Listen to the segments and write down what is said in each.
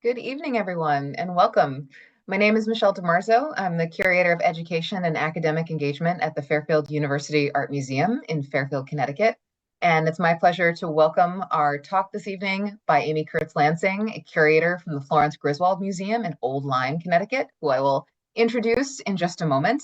Good evening, everyone, and welcome. My name is Michelle DiMarzo. I'm the Curator of Education and Academic Engagement at the Fairfield University Art Museum in Fairfield, Connecticut. And it's my pleasure to welcome our talk this evening by Amy Kurtz Lansing, a curator from the Florence Griswold Museum in Old Lyme, Connecticut, who I will introduce in just a moment.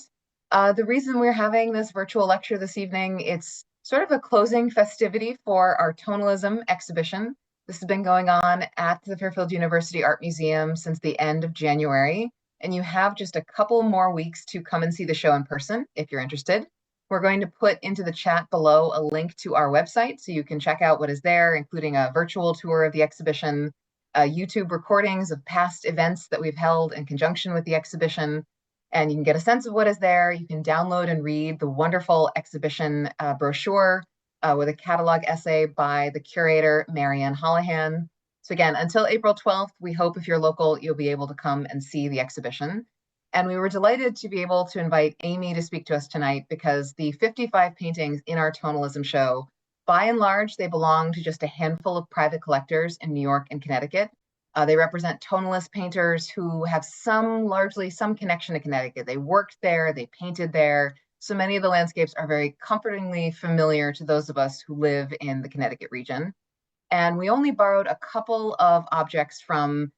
The reason we're having this virtual lecture this evening, it's sort of a closing festivity for our Tonalism exhibition. This has been going on at the Fairfield University Art Museum since the end of January, and you have just a couple more weeks to come and see the show in person if you're interested. We're going to put into the chat below a link to our website so you can check out what is there, including a virtual tour of the exhibition, YouTube recordings of past events that we've held in conjunction with the exhibition, and you can get a sense of what is there. You can download and read the wonderful exhibition brochure with a catalog essay by the curator, Marianne Holohan. So again, until April 12th, we hope if you're local, you'll be able to come and see the exhibition. And we were delighted to be able to invite Amy to speak to us tonight because the 55 paintings in our Tonalism show, by and large, they belong to just a handful of private collectors in New York and Connecticut. They represent Tonalist painters who have largely some connection to Connecticut. They worked there, they painted there. So many of the landscapes are very comfortingly familiar to those of us who live in the Connecticut region. And we only borrowed a couple of objects from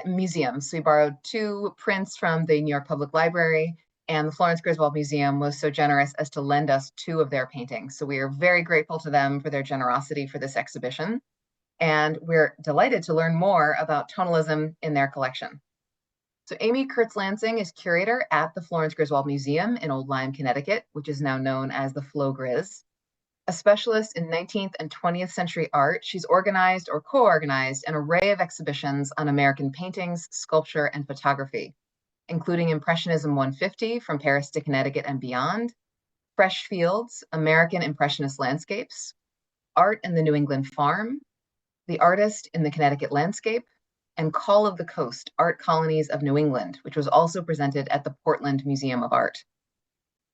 museums. So we borrowed two prints from the New York Public Library, and the Florence Griswold Museum was so generous as to lend us two of their paintings. So we are very grateful to them for their generosity for this exhibition. And we're delighted to learn more about tonalism in their collection. So Amy Kurtz Lansing is curator at the Florence Griswold Museum in Old Lyme, Connecticut, which is now known as the FloGris. A specialist in 19th and 20th century art, she's organized or co-organized an array of exhibitions on American paintings, sculpture, and photography, including Impressionism 150 from Paris to Connecticut and beyond, Fresh Fields, American Impressionist Landscapes, Art in the New England Farm, The Artist in the Connecticut Landscape, and Call of the Coast, Art Colonies of New England, which was also presented at the Portland Museum of Art.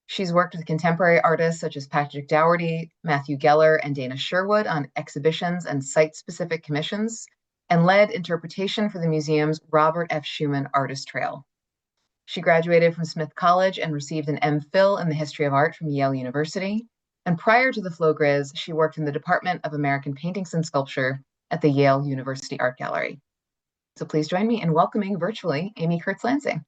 She's worked with contemporary artists such as Patrick Dougherty, Matthew Geller, and Dana Sherwood on exhibitions and site-specific commissions, and led interpretation for the museum's Robert F. Schuman Artist Trail. She graduated from Smith College and received an MPhil in the history of art from Yale University. And prior to the FloGris, she worked in the Department of American Paintings and Sculpture at the Yale University Art Gallery. So please join me in welcoming virtually Amy Kurtz Lansing.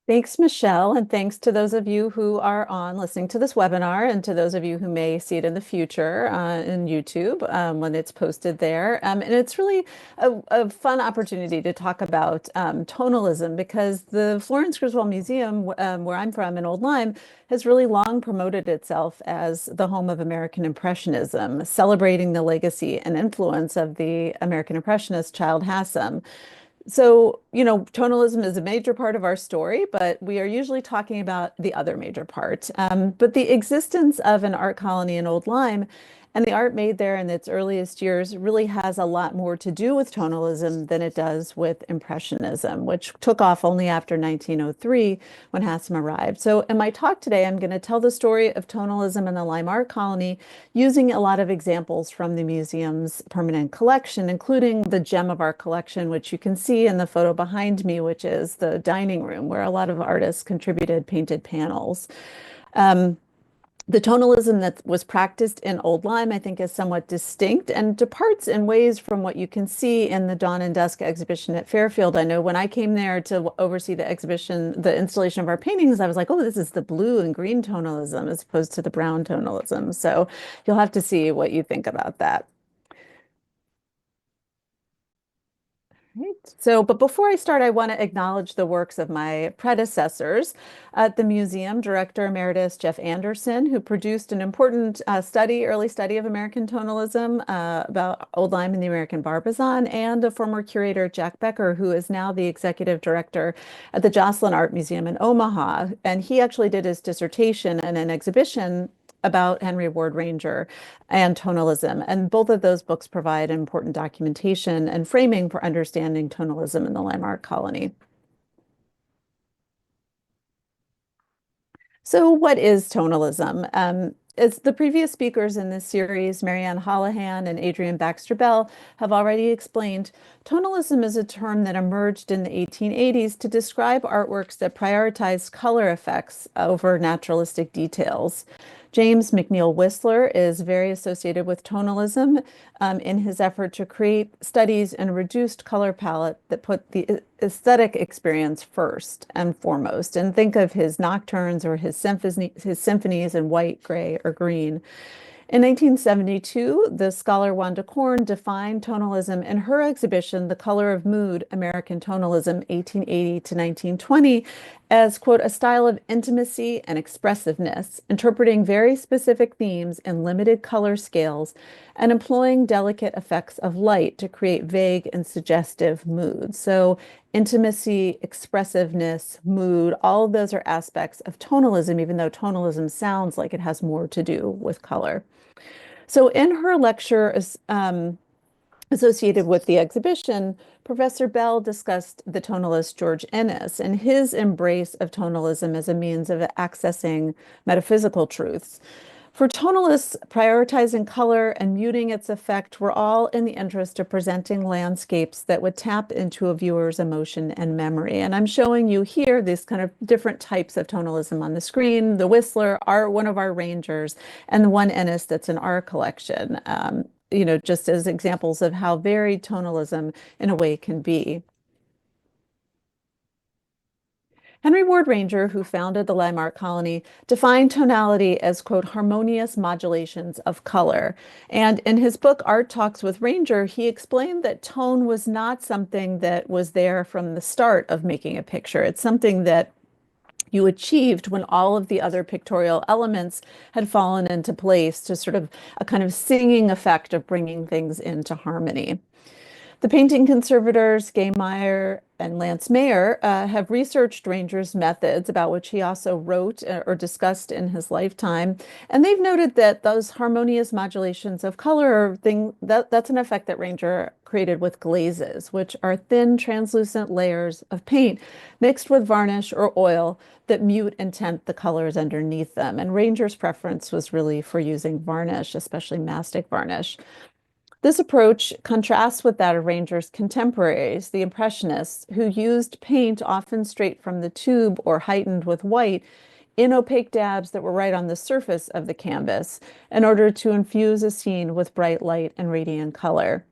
Thanks, Michelle, and thanks to those of you who are on listening to this webinar and to those of you who may see it in the future in YouTube when it's posted there. And it's really a fun opportunity to talk about tonalism because the Florence Griswold Museum, where I'm from in Old Lyme, has really long promoted itself as the home of American Impressionism, celebrating the legacy and influence of the American Impressionist Child Hassam. So, tonalism is a major part of our story, but we are usually talking about the other major part. But the existence of an art colony in Old Lyme and the art made there in its earliest years really has a lot more to do with tonalism than it does with Impressionism, which took off only after 1903 when Hassam arrived. So in my talk today, I'm going to tell the story of tonalism in the Lyme Art Colony using a lot of examples from the museum's permanent collection, including the gem of our collection, which you can see in the photo behind me, which is the dining room where a lot of artists contributed painted panels. The tonalism that was practiced in Old Lyme, I think, is somewhat distinct and departs in ways from what you can see in the Dawn and Dusk exhibition at Fairfield. I know when I came there to oversee the exhibition, the installation of our paintings, I was like, oh, this is the blue and green tonalism as opposed to the brown tonalism. So you'll have to see what you think about that. Right. So, but before I start, I want to acknowledge the works of my predecessors at the museum, Director Emeritus Jeff Anderson, who produced an important early study of American tonalism about Old Lyme and the American Barbizon, and a former curator, Jack Becker, who is now the Executive Director at the Joslin Art Museum in Omaha. And he actually did his dissertation in an exhibition about Henry Ward Ranger and tonalism. And both of those books provide important documentation and framing for understanding tonalism in the Lyme Art Colony. So, what is tonalism? As the previous speakers in this series, Marianne Holohan and Adrienne Baxter Bell, have already explained, tonalism is a term that emerged in the 1880s to describe artworks that prioritize color effects over naturalistic details. James McNeill Whistler is very associated with tonalism in his effort to create studies in a reduced color palette that put the aesthetic experience first and foremost. And think of his nocturnes or his symphonies in white, gray, or green. In 1972, the scholar Wanda Korn defined tonalism in her exhibition, The Color of Mood, American Tonalism, 1880 to 1920, as, quote, a style of intimacy and expressiveness, interpreting very specific themes in limited color scales and employing delicate effects of light to create vague and suggestive moods. So intimacy, expressiveness, mood, all of those are aspects of tonalism, even though tonalism sounds like it has more to do with color. So in her lecture associated with the exhibition, Professor Bell discussed the tonalist George Ennis and his embrace of tonalism as a means of accessing metaphysical truths. For tonalists, prioritizing color and muting its effect were all in the interest of presenting landscapes that would tap into a viewer's emotion and memory. And I'm showing you here these kind of different types of tonalism on the screen. The Whistler, one of our rangers, and the one Ennis that's in our collection, just as examples of how varied tonalism in a way can be. Henry Ward Ranger, who founded the Lyme Art Colony, defined tonality as, quote, harmonious modulations of color. And in his book, Art Talks with Ranger, he explained that tone was not something that was there from the start of making a picture. It's something that you achieved when all of the other pictorial elements had fallen into place to sort of a kind of singing effect of bringing things into harmony. The painting conservators, Gay Meyer and Lance Mayer, have researched Ranger's methods, about which he also wrote or discussed in his lifetime. And they've noted that those harmonious modulations of color that's an effect that Ranger created with glazes, which are thin, translucent layers of paint mixed with varnish or oil that mute and tint the colors underneath them. And Ranger's preference was really for using varnish, especially mastic varnish. This approach contrasts with that of Ranger's contemporaries, the Impressionists, who used paint often straight from the tube or heightened with white in opaque dabs that were right on the surface of the canvas in order to infuse a scene with bright light and radiant color.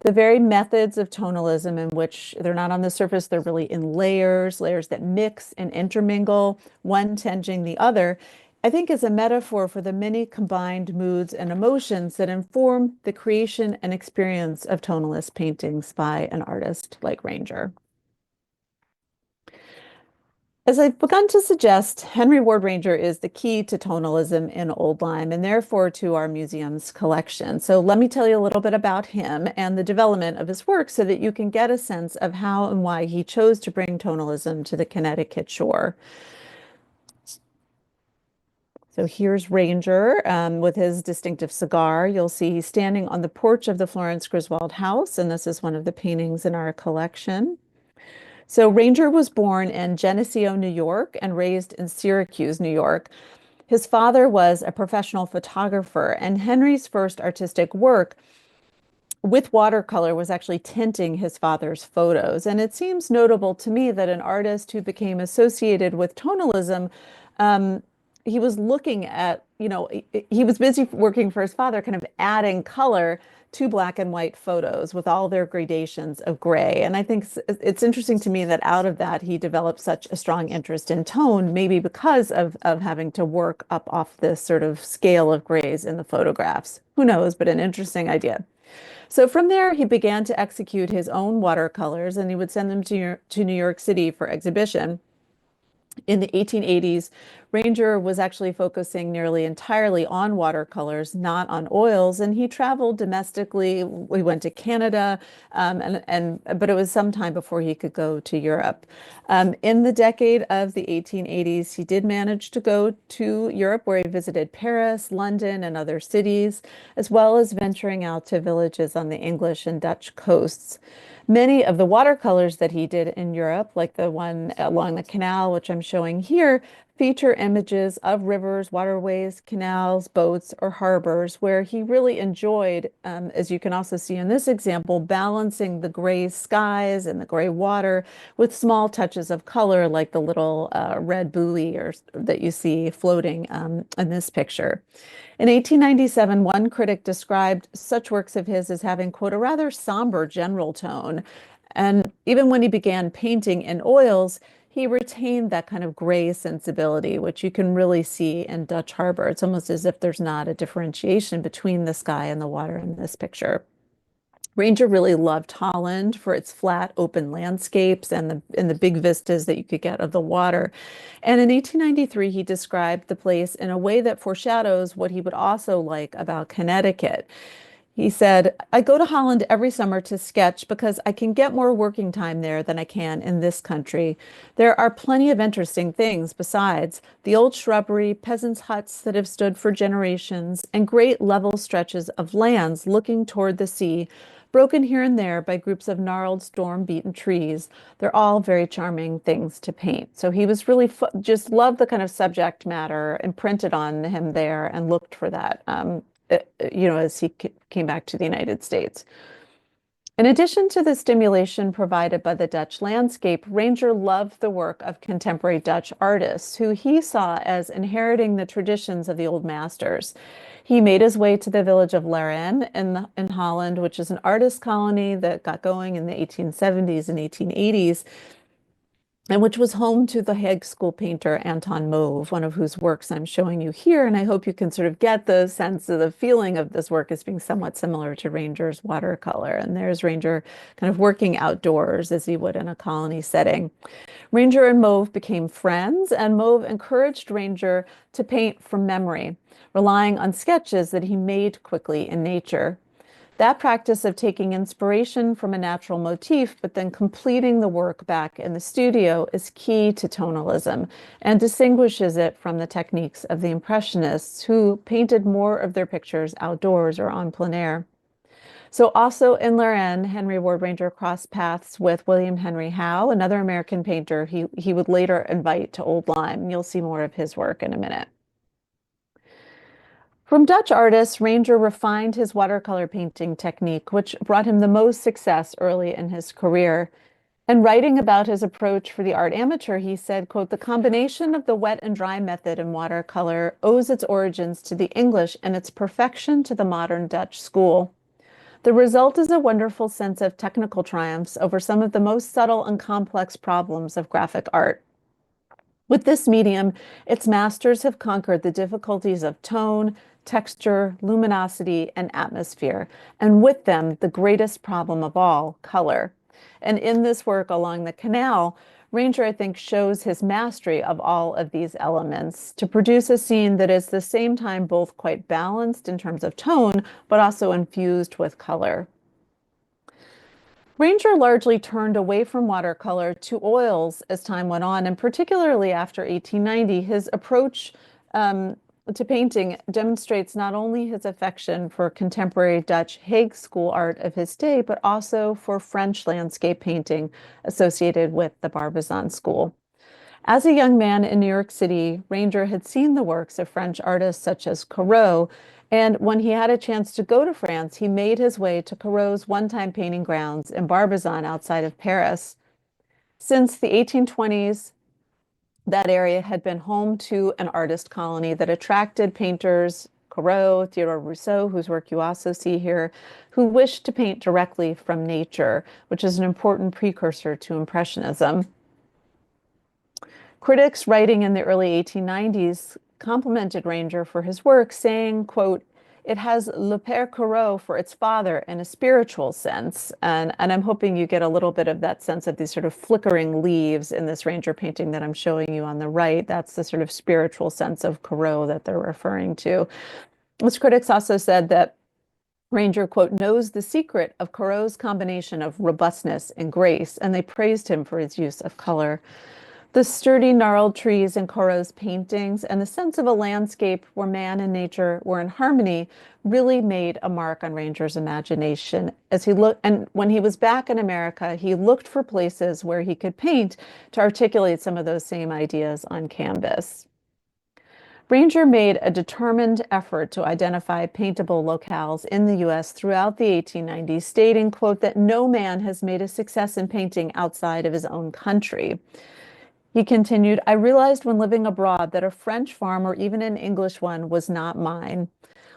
The very methods of tonalism in which they're not on the surface, they're really in layers that mix and intermingle, one tinging the other, I think is a metaphor for the many combined moods and emotions that inform the creation and experience of tonalist paintings by an artist like Ranger. As I've begun to suggest, Henry Ward Ranger is the key to tonalism in Old Lyme and therefore to our museum's collection. So let me tell you a little bit about him and the development of his work so that you can get a sense of how and why he chose to bring tonalism to the Connecticut shore. So here's Ranger with his distinctive cigar. You'll see he's standing on the porch of the Florence Griswold house, and this is one of the paintings in our collection. So Ranger was born in Geneseo, New York, and raised in Syracuse, New York. His father was a professional photographer, and Henry's first artistic work with watercolor was actually tinting his father's photos. And it seems notable to me that an artist who became associated with tonalism, he was looking at, he was busy working for his father, kind of adding color to black and white photos with all their gradations of gray. And I think it's interesting to me that out of that, he developed such a strong interest in tone, maybe because of having to work up off this sort of scale of grays in the photographs. Who knows, but an interesting idea. So from there, he began to execute his own watercolors, and he would send them to New York City for exhibition. In the 1880s, Ranger was actually focusing nearly entirely on watercolors, not on oils, and he traveled domestically. We went to Canada, but it was some time before he could go to Europe. In the decade of the 1880s, he did manage to go to Europe, where he visited Paris, London, and other cities, as well as venturing out to villages on the English and Dutch coasts. Many of the watercolors that he did in Europe, like the one along the canal, which I'm showing here, feature images of rivers, waterways, canals, boats, or harbors, where he really enjoyed, as you can also see in this example, balancing the gray skies and the gray water with small touches of color, like the little red buoy that you see floating in this picture. In 1897, one critic described such works of his as having, quote, a rather somber general tone. And even when he began painting in oils, he retained that kind of gray sensibility, which you can really see in Dutch Harbor. It's almost as if there's not a differentiation between the sky and the water in this picture. Ranger really loved Holland for its flat, open landscapes and the big vistas that you could get of the water. And in 1893, he described the place in a way that foreshadows what he would also like about Connecticut. He said, I go to Holland every summer to sketch because I can get more working time there than I can in this country. There are plenty of interesting things besides the old shrubbery, peasants' huts that have stood for generations, and great level stretches of lands looking toward the sea, broken here and there by groups of gnarled, storm-beaten trees. They're all very charming things to paint. So he was really just loved the kind of subject matter imprinted on him there and looked for that. As he came back to the United States. In addition to the stimulation provided by the Dutch landscape, Ranger loved the work of contemporary Dutch artists, who he saw as inheriting the traditions of the old masters. He made his way to the village of Laren in Holland, which is an artist colony that got going in the 1870s and 1880s, and which was home to the Hague School painter Anton Mauve, one of whose works I'm showing you here. And I hope you can sort of get the sense of the feeling of this work as being somewhat similar to Ranger's watercolor. And there's Ranger kind of working outdoors as he would in a colony setting. Ranger and Mauve became friends, and Mauve encouraged Ranger to paint from memory, relying on sketches that he made quickly in nature. That practice of taking inspiration from a natural motif, but then completing the work back in the studio is key to tonalism and distinguishes it from the techniques of the Impressionists, who painted more of their pictures outdoors or en plein air. So also in Laren, Henry Ward Ranger crossed paths with William Henry Howe, another American painter he would later invite to Old Lyme. You'll see more of his work in a minute. From Dutch artists, Ranger refined his watercolor painting technique, which brought him the most success early in his career. And writing about his approach for the art amateur, he said, quote, the combination of the wet and dry method in watercolor owes its origins to the English and its perfection to the modern Dutch school. The result is a wonderful sense of technical triumphs over some of the most subtle and complex problems of graphic art. With this medium, its masters have conquered the difficulties of tone, texture, luminosity, and atmosphere, and with them, the greatest problem of all, color. And in this work along the canal, Ranger, I think, shows his mastery of all of these elements to produce a scene that is at the same time both quite balanced in terms of tone, but also infused with color. Ranger largely turned away from watercolor to oils as time went on, and particularly after 1890, his approach to painting demonstrates not only his affection for contemporary Dutch Hague School art of his day, but also for French landscape painting associated with the Barbizon School. As a young man in New York City, Ranger had seen the works of French artists such as Corot, and when he had a chance to go to France, he made his way to Corot's one-time painting grounds in Barbizon outside of Paris. Since the 1820s, that area had been home to an artist colony that attracted painters, Corot, Theodore Rousseau, whose work you also see here, who wished to paint directly from nature, which is an important precursor to Impressionism. Critics writing in the early 1890s complimented Ranger for his work, saying, quote, it has Le Père Corot for its father in a spiritual sense. And I'm hoping you get a little bit of that sense of these sort of flickering leaves in this Ranger painting that I'm showing you on the right. That's the sort of spiritual sense of Corot that they're referring to. Those critics also said that Ranger, quote, knows the secret of Corot's combination of robustness and grace, and they praised him for his use of color. The sturdy, gnarled trees in Corot's paintings and the sense of a landscape where man and nature were in harmony really made a mark on Ranger's imagination. As he looked, and when he was back in America, he looked for places where he could paint to articulate some of those same ideas on canvas. Ranger made a determined effort to identify paintable locales in the US throughout the 1890s, stating, quote, that no man has made a success in painting outside of his own country. He continued, I realized when living abroad that a French farm or even an English one was not mine.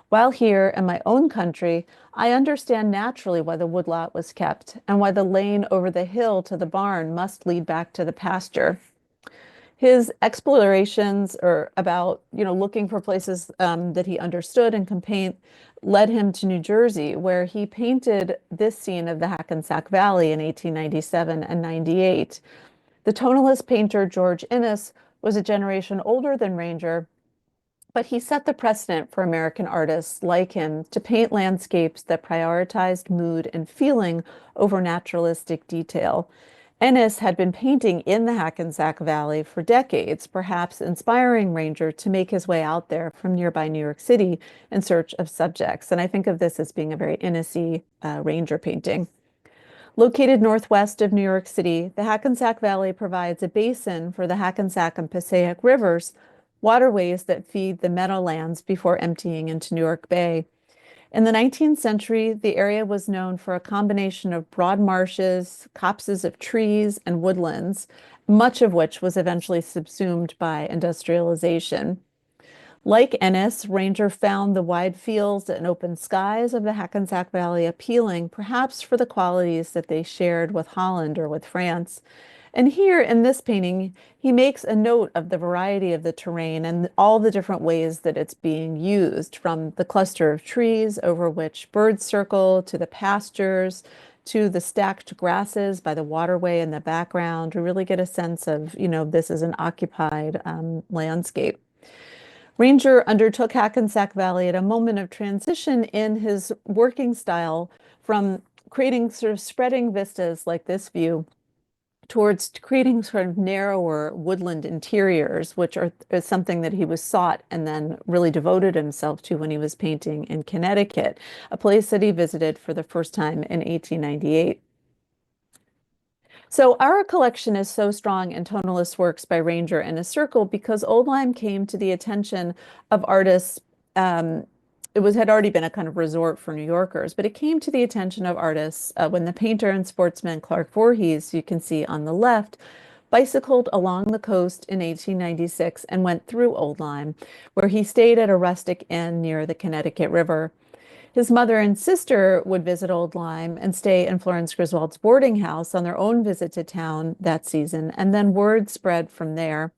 While here in my own country, I understand naturally why the woodlot was kept and why the lane over the hill to the barn must lead back to the pasture. His explorations or about, looking for places that he understood and can paint led him to New Jersey, where he painted this scene of the Hackensack Valley in 1897 and 98. The tonalist painter George Inness was a generation older than Ranger, but he set the precedent for American artists like him to paint landscapes that prioritized mood and feeling over naturalistic detail. Ennis had been painting in the Hackensack Valley for decades, perhaps inspiring Ranger to make his way out there from nearby New York City in search of subjects. And I think of this as being a very Innis-y Ranger painting. Located northwest of New York City, the Hackensack Valley provides a basin for the Hackensack and Passaic rivers, waterways that feed the meadowlands before emptying into New York Bay. In the 19th century, the area was known for a combination of broad marshes, copses of trees, and woodlands, much of which was eventually subsumed by industrialization. Like Ennis, Ranger found the wide fields and open skies of the Hackensack Valley appealing, perhaps for the qualities that they shared with Holland or with France. And here in this painting, he makes a note of the variety of the terrain and all the different ways that it's being used, from the cluster of trees over which birds circle, to the pastures, to the stacked grasses by the waterway in the background. To really get a sense of, this is an occupied landscape. Ranger undertook Hackensack Valley at a moment of transition in his working style from creating sort of spreading vistas like this view towards creating sort of narrower woodland interiors, which is something that he was sought and then really devoted himself to when he was painting in Connecticut, a place that he visited for the first time in 1898. So our collection is so strong in tonalist works by Ranger and his circle because Old Lyme came to the attention of artists. It had already been a kind of resort for New Yorkers, but it came to the attention of artists when the painter and sportsman Clark Voorhees, you can see on the left, bicycled along the coast in 1896 and went through Old Lyme, where he stayed at a rustic inn near the Connecticut River. His mother and sister would visit Old Lyme and stay in Florence Griswold's boarding house on their own visit to town that season, and then word spread from there.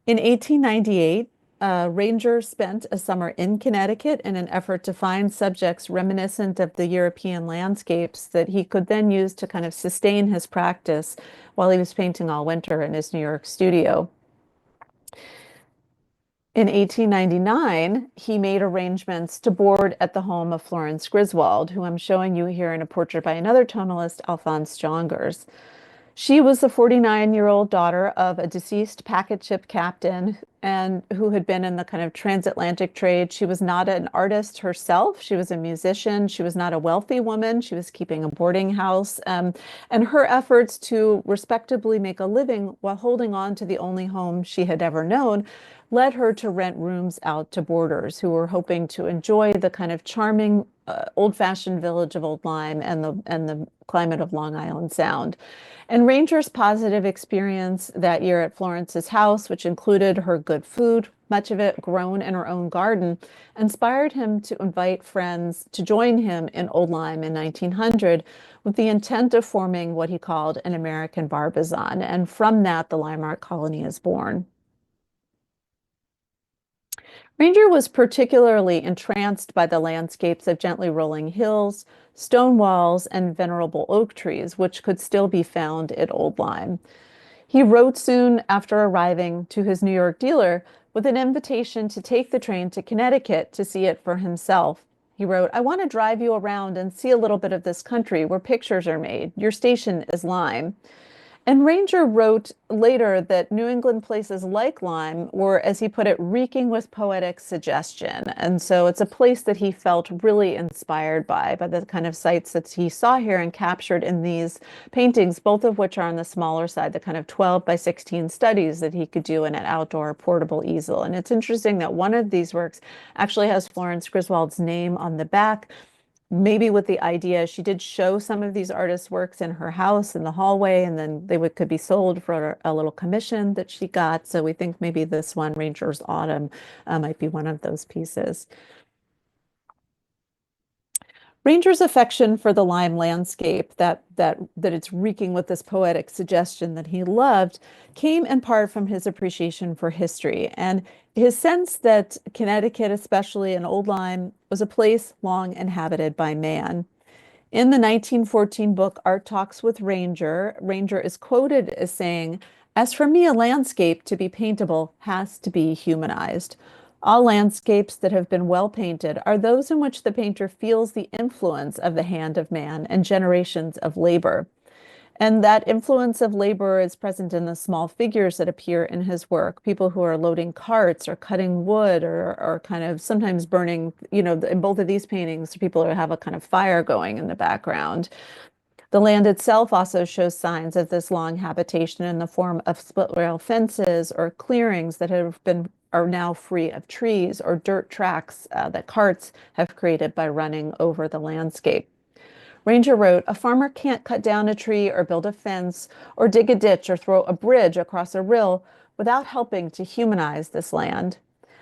In 1898, Ranger spent a summer in Connecticut in an effort to find subjects reminiscent of the European landscapes that he could then use to kind of sustain his practice while he was painting all winter in his New York studio. In 1899, he made arrangements to board at the home of Florence Griswold, who I'm showing you here in a portrait by another tonalist, Alphonse Jongers. She was the 49-year-old daughter of a deceased packet ship captain and who had been in the kind of transatlantic trade. She was not an artist herself. She was a musician. She was not a wealthy woman. She was keeping a boarding house. And her efforts to respectably make a living while holding on to the only home she had ever known led her to rent rooms out to boarders who were hoping to enjoy the kind of charming old-fashioned village of Old Lyme and the climate of Long Island Sound. And Ranger's positive experience that year at Florence's house, which included her good food, much of it grown in her own garden, inspired him to invite friends to join him in Old Lyme in 1900 with the intent of forming what he called an American Barbizon. And from that, the Lyme Art Colony is born. Ranger was particularly entranced by the landscapes of gently rolling hills, stone walls, and venerable oak trees, which could still be found at Old Lyme. He wrote soon after arriving to his New York dealer with an invitation to take the train to Connecticut to see it for himself. He wrote, I want to drive you around and see a little bit of this country where pictures are made. Your station is Lyme. And Ranger wrote later that New England places like Lyme were, as he put it, reeking with poetic suggestion. And so it's a place that he felt really inspired by the kind of sites that he saw here and captured in these paintings, both of which are on the smaller side, the kind of 12 by 16 studies that he could do in an outdoor portable easel. And it's interesting that one of these works actually has Florence Griswold's name on the back, maybe with the idea she did show some of these artists' works in her house in the hallway, and then could be sold for a little commission that she got. So we think maybe this one, Ranger's Autumn, might be one of those pieces. Ranger's affection for the Lyme landscape, that it's reeking with this poetic suggestion that he loved, came in part from his appreciation for history and his sense that Connecticut, especially in Old Lyme, was a place long inhabited by man. In the 1914 book Art Talks with Ranger, Ranger is quoted as saying, "As for me, a landscape to be paintable has to be humanized. All landscapes that have been well painted are those in which the painter feels the influence of the hand of man and generations of labor." And that influence of labor is present in the small figures that appear in his work, people who are loading carts or cutting wood or kind of sometimes burning, in both of these paintings, people who have a kind of fire going in the background. The land itself also shows signs of this long habitation in the form of split rail fences or clearings that are now free of trees, or dirt tracks that carts have created by running over the landscape. Ranger wrote, "A farmer can't cut down a tree or build a fence or dig a ditch or throw a bridge across a rill without helping to humanize this land.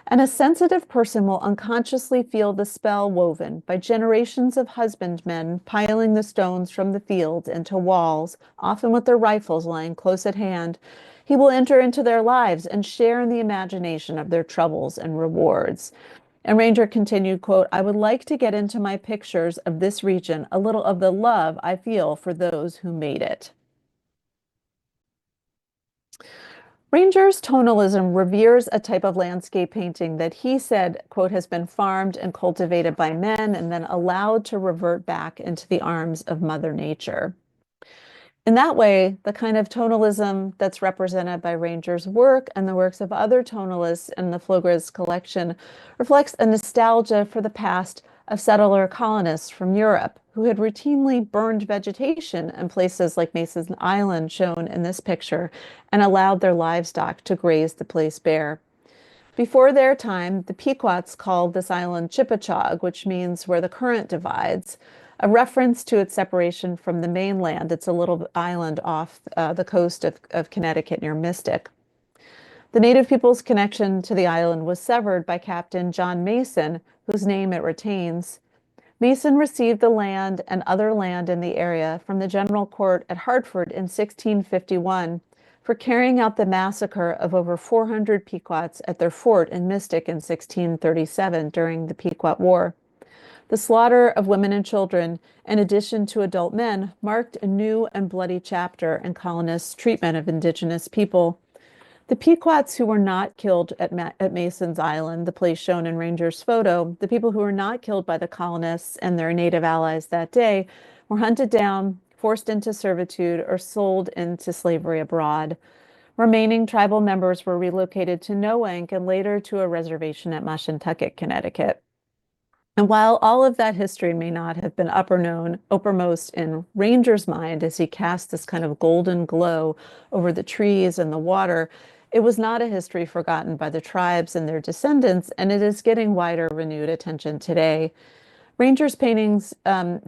And a sensitive person will unconsciously feel the spell woven by generations of husbandmen piling the stones from the fields into walls, often with their rifles lying close at hand. He will enter into their lives and share in the imagination of their troubles and rewards." And Ranger continued, quote, "I would like to get into my pictures of this region a little of the love I feel for those who made it." Ranger's tonalism reveres a type of landscape painting that he said, quote, "has been farmed and cultivated by men and then allowed to revert back into the arms of Mother Nature." In that way, the kind of tonalism that's represented by Ranger's work and the works of other tonalists in the FloGris collection reflects a nostalgia for the past of settler colonists from Europe who had routinely burned vegetation in places like Mason's Island, shown in this picture, and allowed their livestock to graze the place bare. Before their time, the Pequots called this island Chippewa, which means where the current divides, a reference to its separation from the mainland. It's a little island off the coast of Connecticut near Mystic. The native people's connection to the island was severed by Captain John Mason, whose name it retains. Mason received the land and other land in the area from the General Court at Hartford in 1651 for carrying out the massacre of over 400 Pequots at their fort in Mystic in 1637 during the Pequot War. The slaughter of women and children, in addition to adult men, marked a new and bloody chapter in colonists' treatment of indigenous people. The Pequots who were not killed at Mason's Island, the place shown in Ranger's photo, the people who were not killed by the colonists and their native allies that day, were hunted down, forced into servitude, or sold into slavery abroad. Remaining tribal members were relocated to Nowink and later to a reservation at Mashantucket, Connecticut. And while all of that history may not have been uppermost in Ranger's mind as he cast this kind of golden glow over the trees and the water, it was not a history forgotten by the tribes and their descendants, and it is getting wider, renewed attention today. Ranger's paintings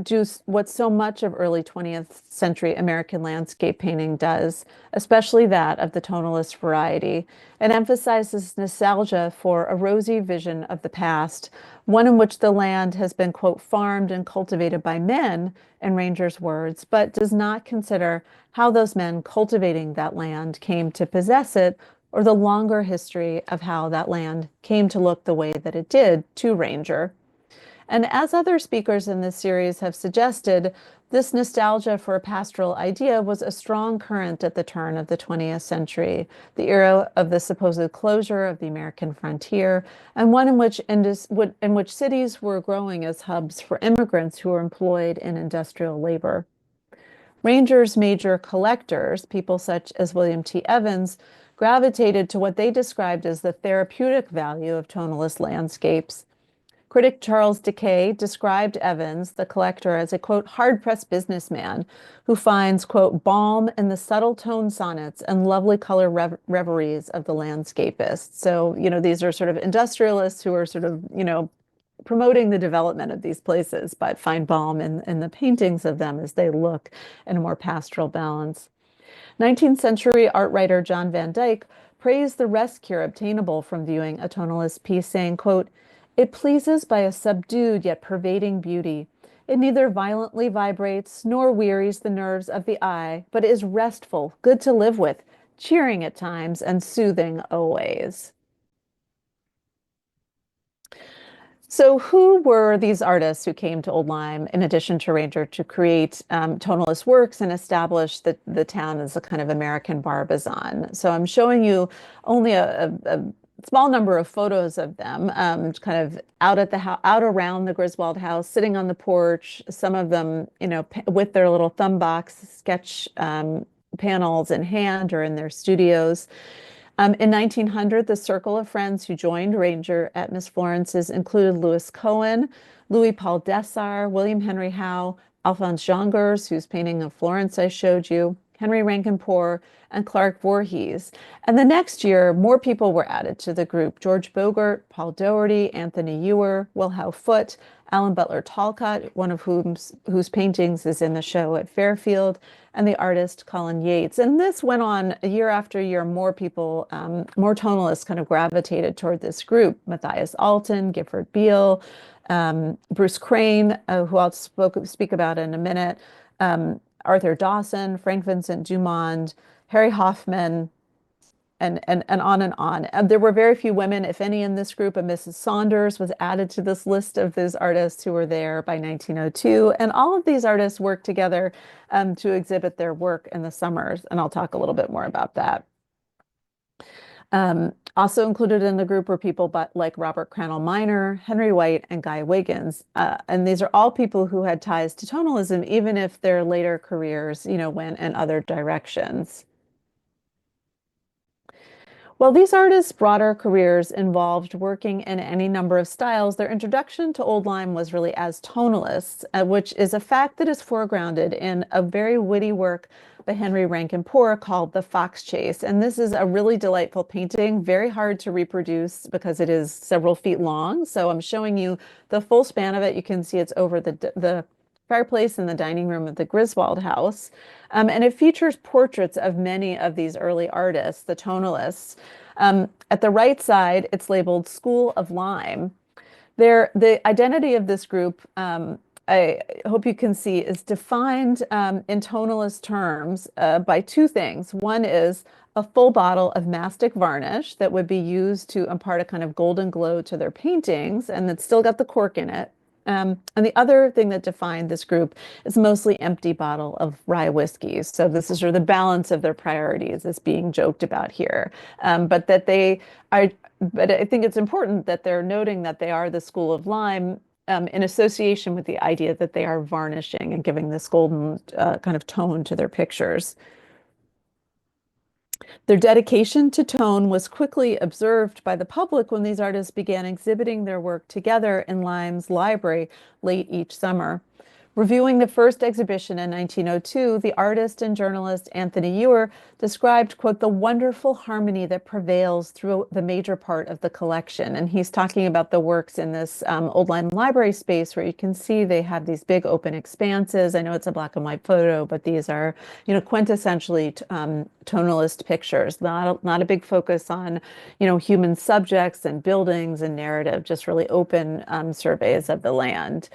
do what so much of early 20th century American landscape painting does, especially that of the tonalist variety. It emphasizes nostalgia for a rosy vision of the past, one in which the land has been, quote, farmed and cultivated by men, in Ranger's words, but does not consider how those men cultivating that land came to possess it, or the longer history of how that land came to look the way that it did to Ranger. And as other speakers in this series have suggested, this nostalgia for a pastoral idea was a strong current at the turn of the 20th century, the era of the supposed closure of the American frontier, and one in which cities were growing as hubs for immigrants who were employed in industrial labor. Ranger's major collectors, people such as William T. Evans, gravitated to what they described as the therapeutic value of tonalist landscapes. Critic Charles Dickey described Evans, the collector, as a, quote, hard-pressed businessman who finds, quote, balm in the subtle tone sonnets and lovely color reveries of the landscapist. So, these are sort of industrialists who are sort of, promoting the development of these places, but find balm in the paintings of them as they look in a more pastoral balance. 19th century art writer John Van Dyke praised the rest cure obtainable from viewing a tonalist piece, saying, quote, it pleases by a subdued yet pervading beauty. It neither violently vibrates nor wearies the nerves of the eye, but is restful, good to live with, cheering at times and soothing always. So who were these artists who came to Old Lyme, in addition to Ranger, to create tonalist works and establish the town as a kind of American Barbizon? So I'm showing you only a small number of photos of them, kind of out at the out around the Griswold house, sitting on the porch. Some of them, with their little thumb box sketch panels in hand or in their studios. In 1900, the circle of friends who joined Ranger at Miss Florence's included Louis Cohen, Louis Paul Dessart, William Henry Howe, Alphonse Jongers, whose painting of Florence I showed you, Henry Rankin-Poor, and Clark Voorhees. And the next year, more people were added to the group. George Bogart, Paul Doherty, Anthony Ewer, Wilhau Foote, Allen Butler Talcott, one of whose paintings is in the show at Fairfield, and the artist Colin Yates. And this went on year after year. More people, more tonalists kind of gravitated toward this group. Matthias Alton, Gifford Beale, Bruce Crane, who I'll speak about in a minute, Arthur Dawson, Frank Vincent Dumond, Harry Hoffman, and on and on. There were very few women, if any, in this group, and Mrs. Saunders was added to this list of those artists who were there by 1902. And all of these artists worked together to exhibit their work in the summers, and I'll talk a little bit more about that. Also included in the group were people like Robert Crannell Minor, Henry White, and Guy Wiggins. And these are all people who had ties to tonalism, even if their later careers, went in other directions. While these artists' broader careers involved working in any number of styles, their introduction to Old Lyme was really as tonalists, which is a fact that is foregrounded in a very witty work by Henry Rankin-Poor called The Fox Chase. And this is a really delightful painting, very hard to reproduce because it is several feet long. So I'm showing you the full span of it. You can see it's over the fireplace in the dining room of the Griswold house. And it features portraits of many of these early artists, the tonalists. At the right side, it's labeled School of Lyme. The identity of this group, I hope you can see, is defined in tonalist terms by two things. One is a full bottle of mastic varnish that would be used to impart a kind of golden glow to their paintings, and it's still got the cork in it. And the other thing that defined this group is mostly empty bottle of rye whiskeys. So this is sort of the balance of their priorities is being joked about here. But I think it's important that they're noting that they are the School of Lyme in association with the idea that they are varnishing and giving this golden kind of tone to their pictures. Their dedication to tone was quickly observed by the public when these artists began exhibiting their work together in Lyme's library late each summer. Reviewing the first exhibition in 1902, the artist and journalist Anthony Ewer described, quote, the wonderful harmony that prevails through the major part of the collection. And he's talking about the works in this Old Lyme library space where you can see they have these big open expanses. I know it's a black and white photo, but these are, quintessentially tonalist pictures, not a big focus on, human subjects and buildings and narrative, just really open surveys of the land.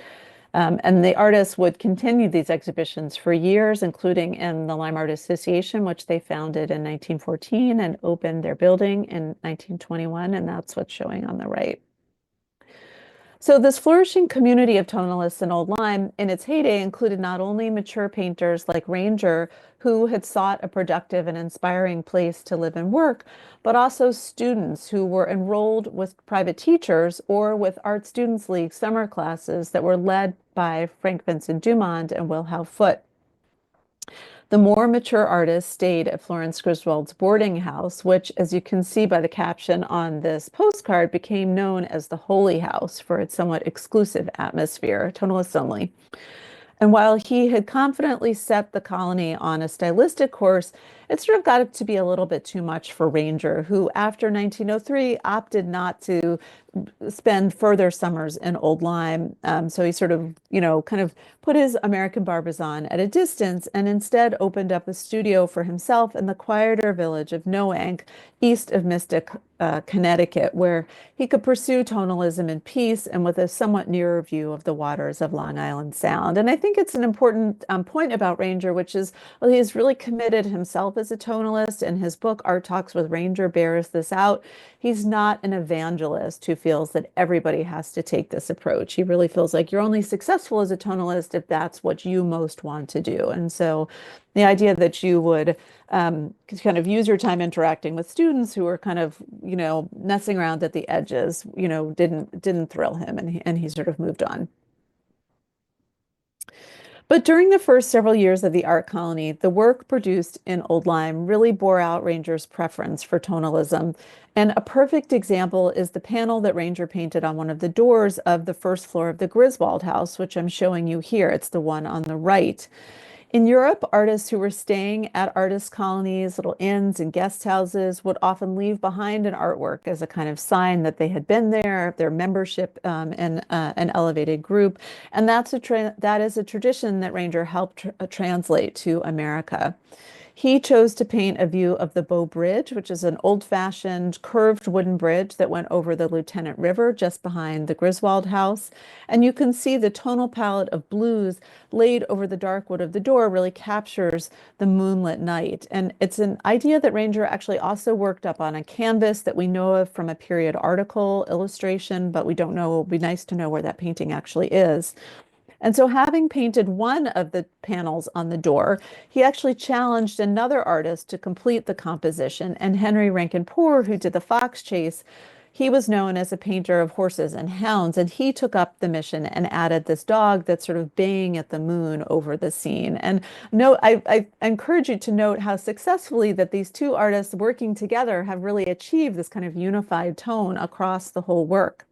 And the artists would continue these exhibitions for years, including in the Lyme Artist Association, which they founded in 1914 and opened their building in 1921, and that's what's showing on the right. So this flourishing community of tonalists in Old Lyme in its heyday included not only mature painters like Ranger, who had sought a productive and inspiring place to live and work, but also students who were enrolled with private teachers or with Art Students League summer classes that were led by Frank Vincent Dumond and Wilhau Foote. The more mature artists stayed at Florence Griswold's boarding house, which, as you can see by the caption on this postcard, became known as the Holy House for its somewhat exclusive atmosphere, tonalists only. And while he had confidently set the colony on a stylistic course, it sort of got to be a little bit too much for Ranger, who after 1903 opted not to spend further summers in Old Lyme. So he sort of, kind of put his American barbizon at a distance and instead opened up a studio for himself in the quieter village of Noank, east of Mystic, Connecticut, where he could pursue tonalism in peace and with a somewhat nearer view of the waters of Long Island Sound. And I think it's an important point about Ranger, which is, well, he's really committed himself as a tonalist, and his book, Art Talks with Ranger, bears this out. He's not an evangelist who feels that everybody has to take this approach. He really feels like you're only successful as a tonalist if that's what you most want to do. And so the idea that you would kind of use your time interacting with students who are kind of, messing around at the edges, didn't thrill him, and he sort of moved on. But during the first several years of the art colony, the work produced in Old Lyme really bore out Ranger's preference for tonalism. And a perfect example is the panel that Ranger painted on one of the doors of the first floor of the Griswold house, which I'm showing you here. It's the one on the right. In Europe, artists who were staying at artist colonies, little inns and guest houses, would often leave behind an artwork as a kind of sign that they had been there, their membership in an elevated group. And that is a tradition that Ranger helped translate to America. He chose to paint a view of the Bow Bridge, which is an old-fashioned curved wooden bridge that went over the Lieutenant River just behind the Griswold house. And you can see the tonal palette of blues laid over the dark wood of the door really captures the moonlit night. And it's an idea that Ranger actually also worked up on a canvas that we know of from a period article illustration, but we don't know. It would be nice to know where that painting actually is. And so having painted one of the panels on the door, he actually challenged another artist to complete the composition. And Henry Rankin Poor, who did the fox chase, he was known as a painter of horses and hounds, and he took up the mission and added this dog that's sort of baying at the moon over the scene. And I encourage you to note how successfully that these two artists working together have really achieved this kind of unified tone across the whole work.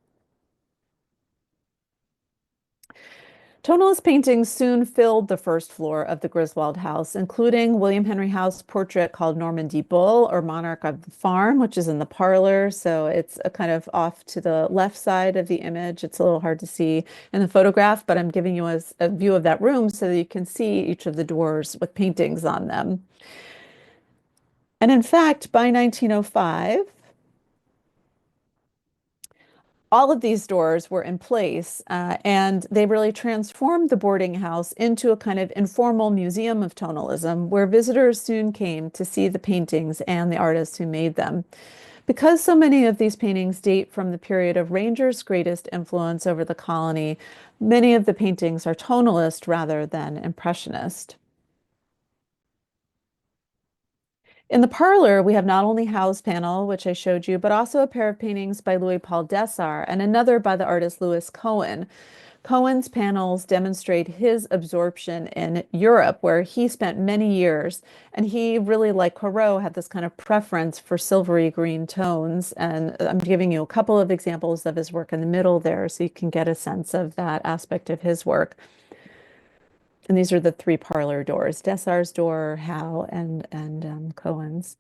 Tonalist paintings soon filled the first floor of the Griswold house, including William Henry House's portrait called Normandy Bull, or Monarch of the Farm, which is in the parlor. So it's a kind of off to the left side of the image. It's a little hard to see in the photograph, but I'm giving you a view of that room so that you can see each of the doors with paintings on them. And in fact, by 1905, all of these doors were in place, and they really transformed the boarding house into a kind of informal museum of tonalism, where visitors soon came to see the paintings and the artists who made them. Because so many of these paintings date from the period of Ranger's greatest influence over the colony, many of the paintings are tonalist rather than impressionist. In the parlor, we have not only Howe's panel, which I showed you, but also a pair of paintings by Louis Paul Dessart and another by the artist Louis Cohen. Cohen's panels demonstrate his absorption in Europe, where he spent many years, and he really, like Corot, had this kind of preference for silvery green tones. And I'm giving you a couple of examples of his work in the middle there, so you can get a sense of that aspect of his work. And these are the three parlor doors: Dessart's door, Howe, and Cohen's.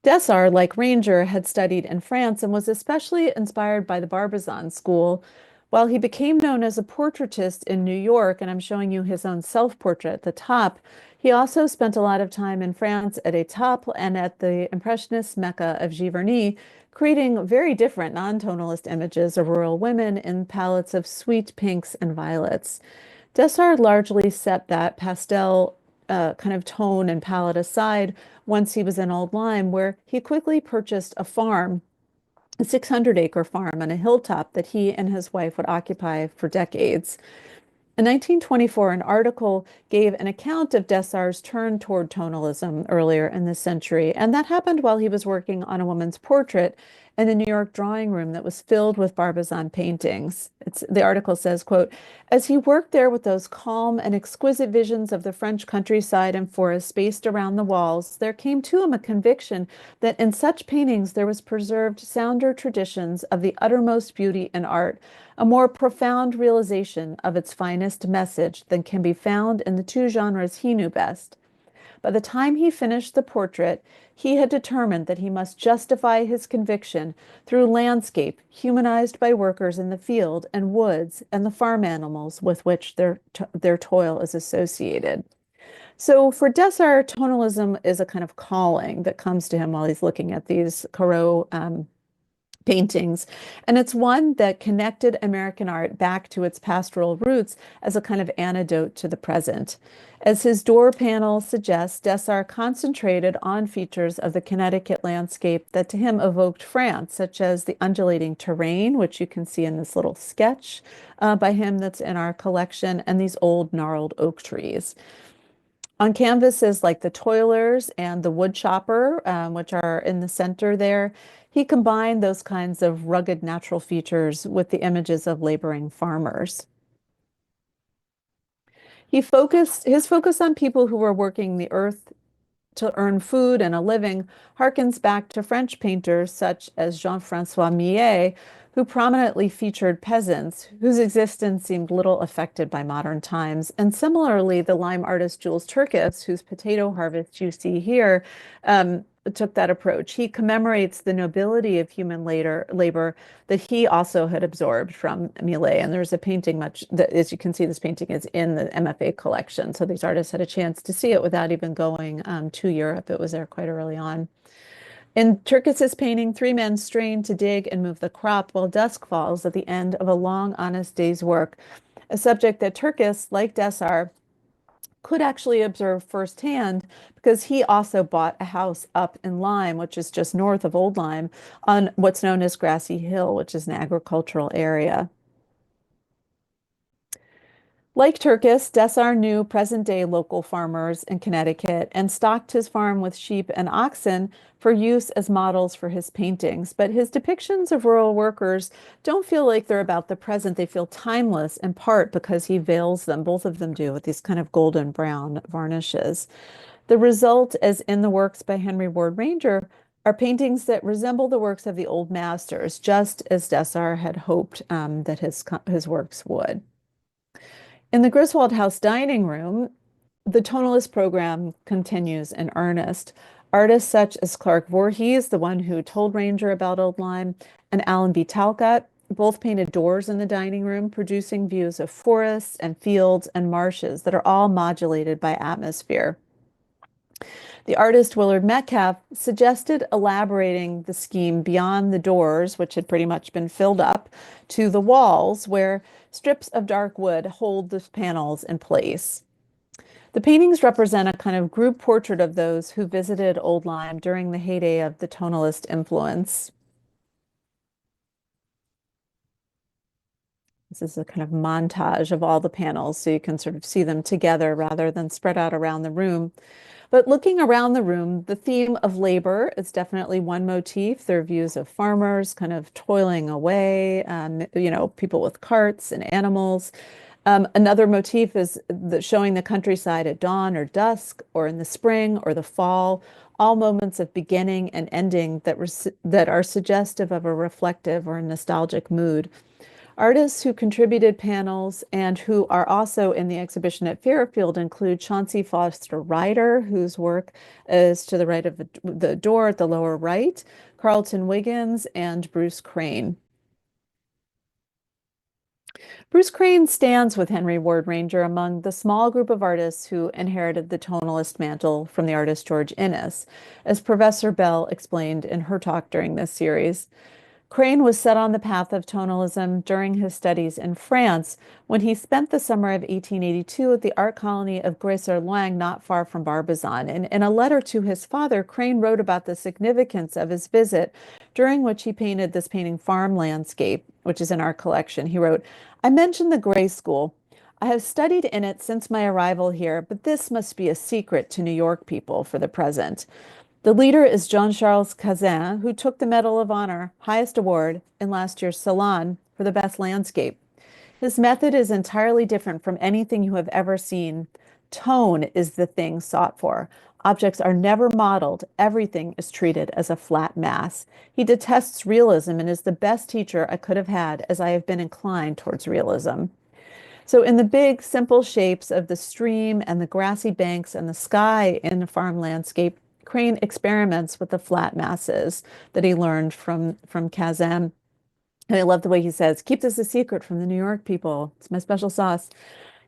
Dessart, like Ranger, had studied in France and was especially inspired by the Barbizon school. While he became known as a portraitist in New York, and I'm showing you his own self-portrait at the top, he also spent a lot of time in France at Étaples and at the Impressionist Mecca of Giverny, creating very different non-tonalist images of rural women in palettes of sweet pinks and violets. Dessart largely set that pastel kind of tone and palette aside once he was in Old Lyme, where he quickly purchased a farm, a 600-acre farm on a hilltop that he and his wife would occupy for decades. In 1924, an article gave an account of Dessart's turn toward tonalism earlier in this century, and that happened while he was working on a woman's portrait in the New York drawing room that was filled with Barbizon paintings. The article says, quote, as he worked there with those calm and exquisite visions of the French countryside and forests spaced around the walls, there came to him a conviction that in such paintings there was preserved sounder traditions of the uttermost beauty in art, a more profound realization of its finest message than can be found in the two genres he knew best. By the time he finished the portrait, he had determined that he must justify his conviction through landscape humanized by workers in the field and woods and the farm animals with which their toil is associated. So for Dessart, tonalism is a kind of calling that comes to him while he's looking at these Corot paintings. And it's one that connected American art back to its pastoral roots as a kind of antidote to the present. As his door panel suggests, Dessart concentrated on features of the Connecticut landscape that to him evoked France, such as the undulating terrain, which you can see in this little sketch by him that's in our collection, and these old gnarled oak trees. On canvases like the Toilers and the Wood Chopper, which are in the center there, he combined those kinds of rugged natural features with the images of laboring farmers. His focus on people who were working the earth to earn food and a living harkens back to French painters such as Jean-François Millet, who prominently featured peasants whose existence seemed little affected by modern times. And similarly, the Lyme artist Jules Turkis, whose potato harvest you see here, took that approach. He commemorates the nobility of human labor that he also had absorbed from Millet. And there's a painting as you can see, this painting is in the MFA collection. So these artists had a chance to see it without even going to Europe. It was there quite early on. In Turkis's painting, three men strain to dig and move the crop while dusk falls at the end of a long, honest day's work, a subject that Turkis, like Dessart, could actually observe firsthand because he also bought a house up in Lyme, which is just north of Old Lyme, on what's known as Grassy Hill, which is an agricultural area. Like Turkis, Dessart knew present-day local farmers in Connecticut and stocked his farm with sheep and oxen for use as models for his paintings. But his depictions of rural workers don't feel like they're about the present. They feel timeless, in part because he veils them, both of them do, with these kind of golden brown varnishes. The result, as in the works by Henry Ward Ranger, are paintings that resemble the works of the old masters, just as Dessart had hoped that his works would. In the Griswold House dining room, the Tonalist program continues in earnest. Artists such as Clark Voorhees, the one who told Ranger about Old Lyme, and Allen B. Talcott both painted doors in the dining room, producing views of forests and fields and marshes that are all modulated by atmosphere. The artist Willard Metcalf suggested elaborating the scheme beyond the doors, which had pretty much been filled up, to the walls, where strips of dark wood hold the panels in place. The paintings represent a kind of group portrait of those who visited Old Lyme during the heyday of the Tonalist influence. This is a kind of montage of all the panels, so you can sort of see them together rather than spread out around the room. But looking around the room, the theme of labor is definitely one motif. There are views of farmers kind of toiling away, people with carts and animals. Another motif is showing the countryside at dawn or dusk, or in the spring or the fall, all moments of beginning and ending that are suggestive of a reflective or nostalgic mood. Artists who contributed panels and who are also in the exhibition at Fairfield include Chauncey Foster Ryder, whose work is to the right of the door at the lower right, Carlton Wiggins, and Bruce Crane. Bruce Crane stands with Henry Ward Ranger among the small group of artists who inherited the tonalist mantle from the artist George Inness, as Professor Bell explained in her talk during this series. Crane was set on the path of tonalism during his studies in France when he spent the summer of 1882 at the art colony of Grey-sur-Loing, not far from Barbizon. And in a letter to his father, Crane wrote about the significance of his visit, during which he painted this painting Farm Landscape, which is in our collection. He wrote, "I mentioned the Grey School. I have studied in it since my arrival here, but this must be a secret to New York people for the present. The leader is Jean-Charles Cazin, who took the Medal of Honor, highest award, in last year's Salon for the best landscape. His method is entirely different from anything you have ever seen. Tone is the thing sought for. Objects are never modeled. Everything is treated as a flat mass. He detests realism and is the best teacher I could have had, as I have been inclined towards realism. So in the big, simple shapes of the stream and the grassy banks and the sky in the farm landscape, Crane experiments with the flat masses that he learned from Kazan. And I love the way he says, keep this a secret from the New York people. It's my special sauce.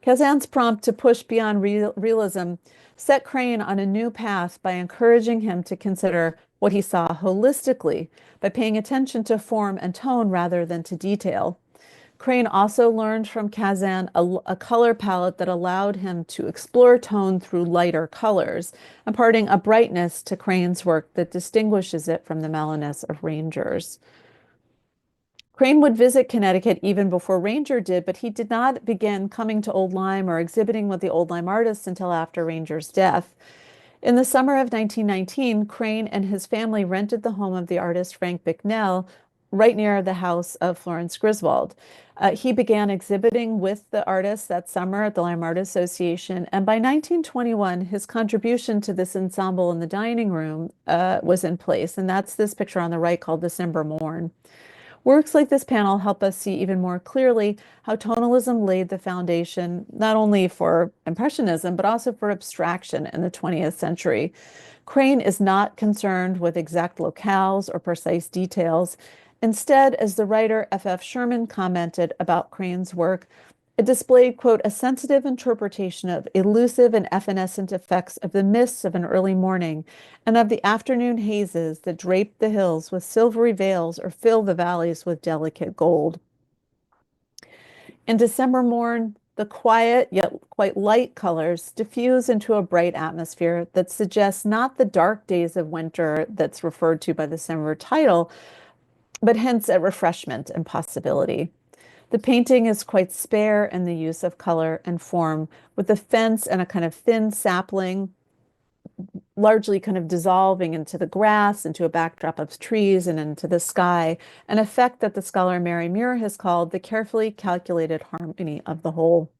Kazan's prompt to push beyond realism set Crane on a new path by encouraging him to consider what he saw holistically, by paying attention to form and tone rather than to detail. Crane also learned from Kazan a color palette that allowed him to explore tone through lighter colors, imparting a brightness to Crane's work that distinguishes it from the mellowness of Ranger's. Crane would visit Connecticut even before Ranger did, but he did not begin coming to Old Lyme or exhibiting with the Old Lyme artists until after Ranger's death. In the summer of 1919, Crane and his family rented the home of the artist Frank Bicknell right near the house of Florence Griswold. He began exhibiting with the artists that summer at the Lyme Art Association, and by 1921, his contribution to this ensemble in the dining room was in place, and that's this picture on the right called December Morn. Works like this panel help us see even more clearly how tonalism laid the foundation not only for Impressionism, but also for abstraction in the 20th century. Crane is not concerned with exact locales or precise details. Instead, as the writer F.F. Sherman commented about Crane's work, it displayed, quote, a sensitive interpretation of elusive and evanescent effects of the mists of an early morning and of the afternoon hazes that drape the hills with silvery veils or fill the valleys with delicate gold. In December morn, the quiet yet quite light colors diffuse into a bright atmosphere that suggests not the dark days of winter that's referred to by the summer title, but hints at refreshment and possibility. The painting is quite spare in the use of color and form, with a fence and a kind of thin sapling largely kind of dissolving into the grass, into a backdrop of trees, and into the sky, an effect that the scholar Mary Muir has called the carefully calculated harmony of the whole.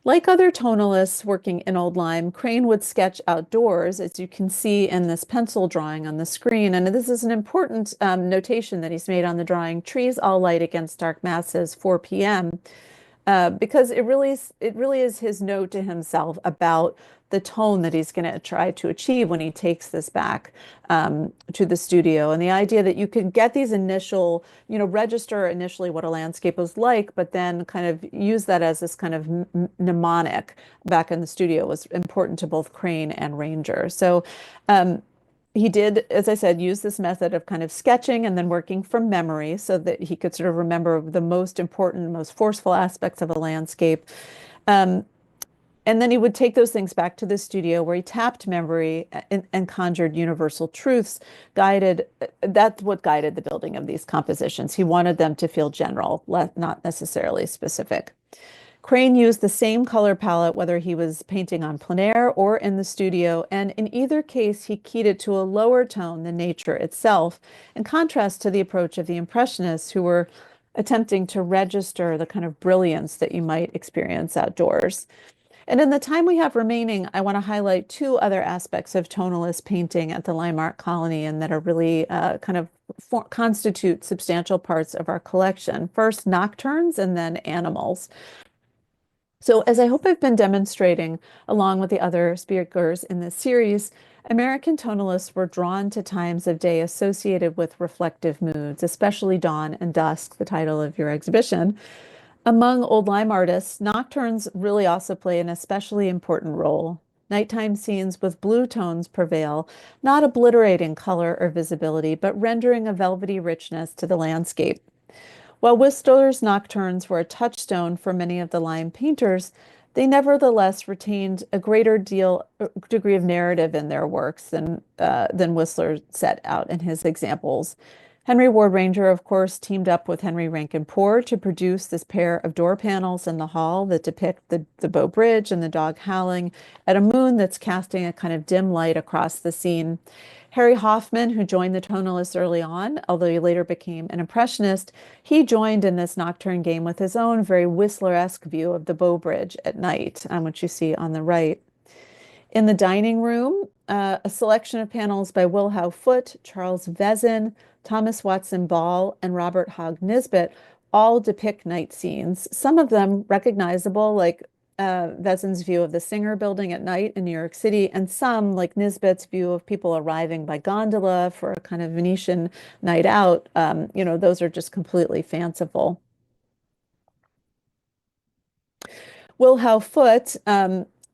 Like other tonalists working in Old Lyme, Crane would sketch outdoors, as you can see in this pencil drawing on the screen. And this is an important notation that he's made on the drawing, trees all light against dark masses, 4 p.m., because it really is his note to himself about the tone that he's going to try to achieve when he takes this back to the studio. And the idea that you can get these initial, register initially what a landscape was like, but then kind of use that as this kind of mnemonic back in the studio was important to both Crane and Ranger. So he did, as I said, use this method of kind of sketching and then working from memory so that he could sort of remember the most important, most forceful aspects of a landscape. And then he would take those things back to the studio where he tapped memory and conjured universal truths, that's what guided the building of these compositions. He wanted them to feel general, not necessarily specific. Crane used the same color palette, whether he was painting on plein air or in the studio, and in either case, he keyed it to a lower tone than nature itself, in contrast to the approach of the Impressionists, who were attempting to register the kind of brilliance that you might experience outdoors. And in the time we have remaining, I want to highlight two other aspects of tonalist painting at the Lyme Art Colony and that are really kind of constitute substantial parts of our collection. First, nocturnes and then animals. So as I hope I've been demonstrating along with the other speakers in this series, American tonalists were drawn to times of day associated with reflective moods, especially dawn and dusk, the title of your exhibition. Among Old Lyme artists, nocturnes really also play an especially important role. Nighttime scenes with blue tones prevail, not obliterating color or visibility, but rendering a velvety richness to the landscape. While Whistler's nocturnes were a touchstone for many of the Lyme painters, they nevertheless retained a greater degree of narrative in their works than Whistler set out in his examples. Henry Ward Ranger, of course, teamed up with Henry Rankin Poor to produce this pair of door panels in the hall that depict the Bow Bridge and the dog howling at a moon that's casting a kind of dim light across the scene. Harry Hoffman, who joined the Tonalists early on, although he later became an Impressionist, he joined in this nocturne game with his own very Whistler-esque view of the Bow Bridge at night, which you see on the right. In the dining room, a selection of panels by Wilhau Foote, Charles Vezin, Thomas Watson Ball, and Robert Hogg Nisbet all depict night scenes, some of them recognizable, like Vezin's view of the Singer Building at night in New York City, and some, like Nisbet's view of people arriving by gondola for a kind of Venetian night out. Those are just completely fanciful. Wilhau Foote,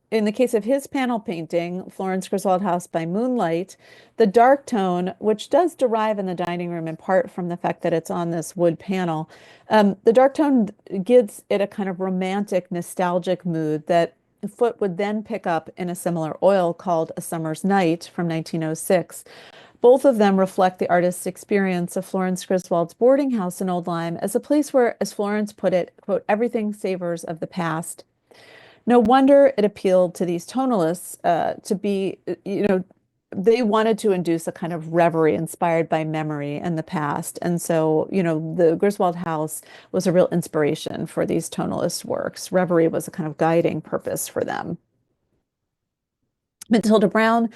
in the case of his panel painting, Florence Griswold House by Moonlight, the dark tone, which does derive in the dining room in part from the fact that it's on this wood panel, the dark tone gives it a kind of romantic, nostalgic mood that Foote would then pick up in a similar oil called A Summer's Night from 1906. Both of them reflect the artist's experience of Florence Griswold's boarding house in Old Lyme as a place where, as Florence put it, quote, everything savors of the past. No wonder it appealed to these tonalists to be, they wanted to induce a kind of reverie inspired by memory and the past. And so, the Griswold House was a real inspiration for these tonalist works. Reverie was a kind of guiding purpose for them. Matilda Brown,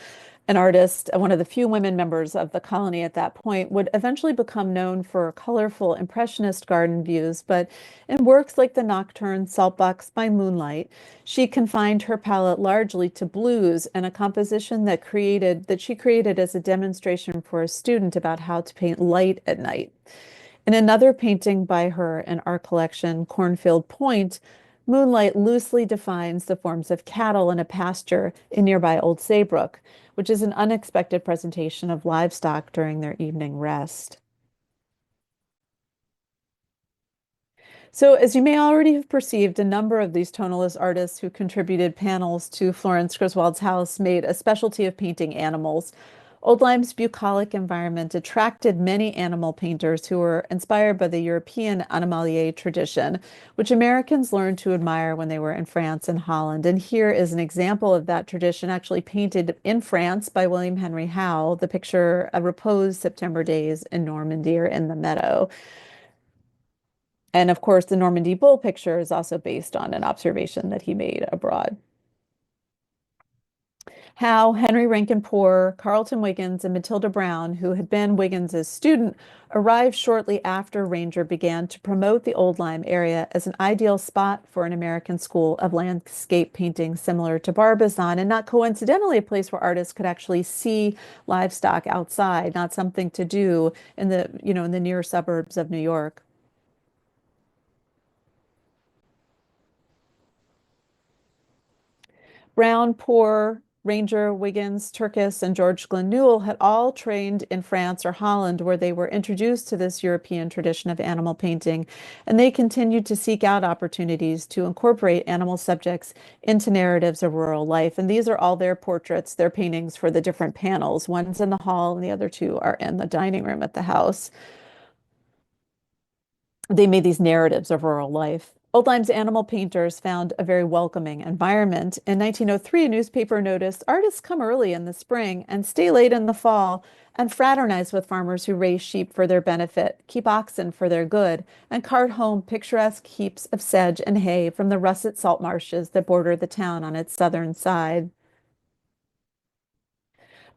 an artist, one of the few women members of the colony at that point, would eventually become known for colorful impressionist garden views, but in works like the nocturne Saltbox by Moonlight, she confined her palette largely to blues and a composition that she created as a demonstration for a student about how to paint light at night. In another painting by her in our collection, Cornfield Point, Moonlight loosely defines the forms of cattle in a pasture in nearby Old Saybrook, which is an unexpected presentation of livestock during their evening rest. So, as you may already have perceived, a number of these tonalist artists who contributed panels to Florence Griswold's house made a specialty of painting animals. Old Lyme's bucolic environment attracted many animal painters who were inspired by the European animalier tradition, which Americans learned to admire when they were in France and Holland. And here is an example of that tradition, actually painted in France by William Henry Howe, the picture A Repose September Days in Normandy or in the Meadow. And of course, the Normandy bull picture is also based on an observation that he made abroad. Howe, Henry Rankin Poor, Carleton Wiggins, and Matilda Brown, who had been Wiggins's student, arrived shortly after Ranger began to promote the Old Lyme area as an ideal spot for an American school of landscape painting similar to Barbizon, and not coincidentally a place where artists could actually see livestock outside, not something to do in the near suburbs of New York. Brown, Poor, Ranger, Wiggins, Turkis, and George Glenn Newell had all trained in France or Holland, where they were introduced to this European tradition of animal painting, and they continued to seek out opportunities to incorporate animal subjects into narratives of rural life. And these are all their portraits, their paintings for the different panels. One's in the hall, and the other two are in the dining room at the house. They made these narratives of rural life. Old Lyme's animal painters found a very welcoming environment. In 1903, a newspaper noticed artists come early in the spring and stay late in the fall and fraternize with farmers who raise sheep for their benefit, keep oxen for their good, and cart home picturesque heaps of sedge and hay from the russet salt marshes that border the town on its southern side.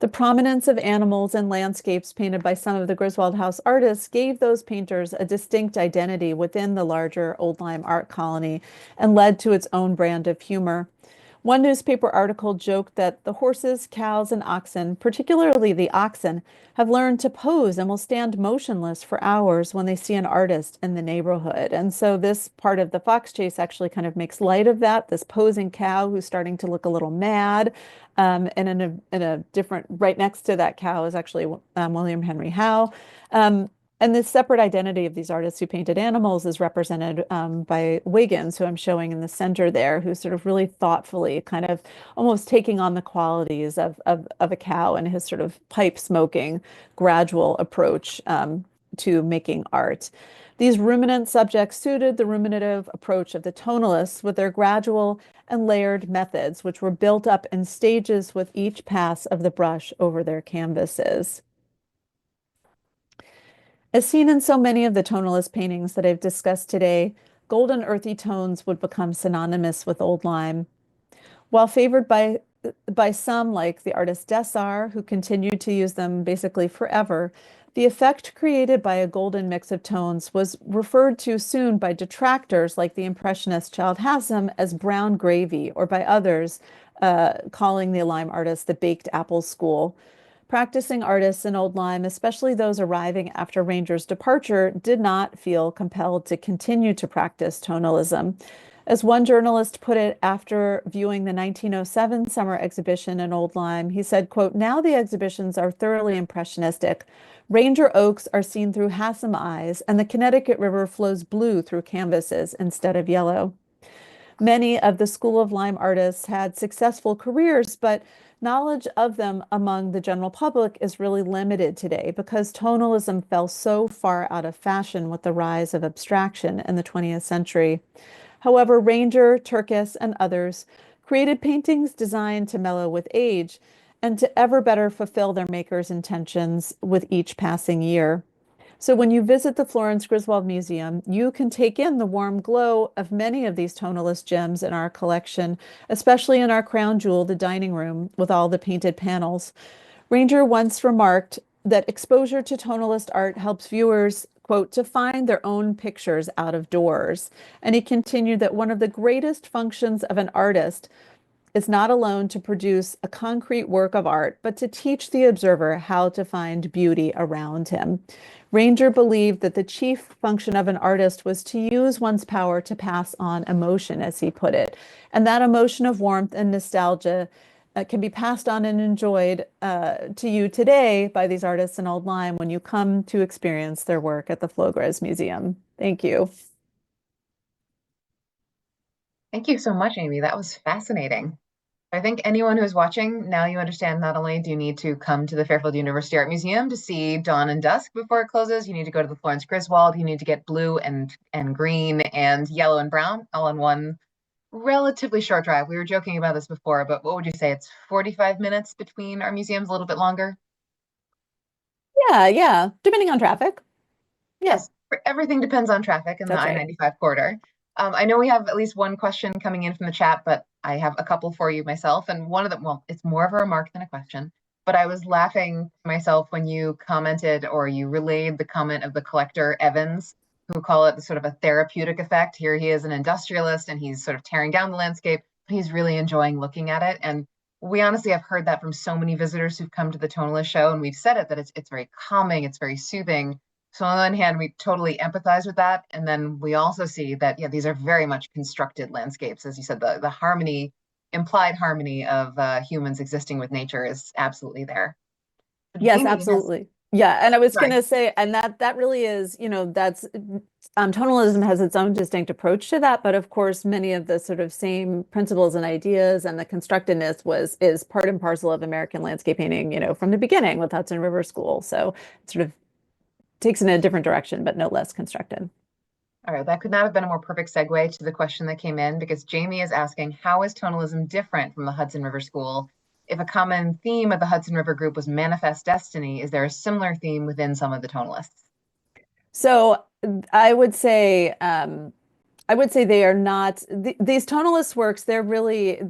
The prominence of animals and landscapes painted by some of the Griswold House artists gave those painters a distinct identity within the larger Old Lyme art colony and led to its own brand of humor. One newspaper article joked that the horses, cows, and oxen, particularly the oxen, have learned to pose and will stand motionless for hours when they see an artist in the neighborhood. And so this part of the fox chase actually kind of makes light of that, this posing cow who's starting to look a little mad. And in a different, right next to that cow is actually William Henry Howe. And this separate identity of these artists who painted animals is represented by Wiggins, who I'm showing in the center there, who's sort of really thoughtfully kind of almost taking on the qualities of a cow and his sort of pipe smoking, gradual approach to making art. These ruminant subjects suited the ruminative approach of the tonalists with their gradual and layered methods, which were built up in stages with each pass of the brush over their canvases. As seen in so many of the tonalist paintings that I've discussed today, golden earthy tones would become synonymous with Old Lyme. While favored by some, like the artist Dessart, who continued to use them basically forever, the effect created by a golden mix of tones was referred to soon by detractors like the Impressionist Child Hassam as brown gravy, or by others calling the Lyme artists the baked apple school. Practicing artists in Old Lyme, especially those arriving after Ranger's departure, did not feel compelled to continue to practice tonalism. As one journalist put it after viewing the 1907 summer exhibition in Old Lyme, he said, quote, "Now the exhibitions are thoroughly impressionistic. Ranger oaks are seen through Hassam eyes, and the Connecticut River flows blue through canvases instead of yellow." Many of the School of Lyme artists had successful careers, but knowledge of them among the general public is really limited today because tonalism fell so far out of fashion with the rise of abstraction in the 20th century. However, Ranger, Turkis, and others created paintings designed to mellow with age and to ever better fulfill their makers' intentions with each passing year. So when you visit the Florence Griswold Museum, you can take in the warm glow of many of these tonalist gems in our collection, especially in our crown jewel, the dining room, with all the painted panels. Ranger once remarked that exposure to tonalist art helps viewers, quote, to find their own pictures out of doors. And he continued that one of the greatest functions of an artist is not alone to produce a concrete work of art, but to teach the observer how to find beauty around him. Ranger believed that the chief function of an artist was to use one's power to pass on emotion, as he put it. And that emotion of warmth and nostalgia can be passed on and enjoyed to you today by these artists in Old Lyme when you come to experience their work at the FloGris Museum. Thank you. Thank you so much, Amy. That was fascinating. I think anyone who's watching, now you understand not only do you need to come to the Fairfield University Art Museum to see Dawn and Dusk before it closes, you need to go to the Florence Griswold, you need to get blue and green and yellow and brown all in one relatively short drive. We were joking about this before, but what would you say? It's 45 minutes between our museums, a little bit longer? Yeah, depending on traffic. Yeah, Yes, everything depends on traffic in the that's right. I-95 corridor. I know we have at least one question coming in from the chat, but I have a couple for you myself. And one of them, well, it's more of a remark than a question, but I was laughing to myself when you commented or you relayed the comment of the collector Evans, who call it sort of a therapeutic effect. Here he is an industrialist and he's sort of tearing down the landscape, but he's really enjoying looking at it. And we honestly have heard that from so many visitors who've come to the Tonalist show, and we've said it that it's very calming, it's very soothing. So on the one hand, we totally empathize with that. And then we also see that, yeah, these are very much constructed landscapes. As you said, the harmony, implied harmony of humans existing with nature is absolutely there. But Yes, Jamie has, absolutely. Yeah, and I was going sorry. to say, and that really is, that's tonalism has its own distinct approach to that, but of course, many of the sort of same principles and ideas and the constructedness is part and parcel of American landscape painting, from the beginning with Hudson River School. So it sort of takes it in a different direction, but no less constructed. All right, that could not have been a more perfect segue to the question that came in because Jamie is asking, how is tonalism different from the Hudson River School? If a common theme of the Hudson River group was manifest destiny, is there a similar theme within some of the tonalists? So I would say, they are not these tonalist works. They're really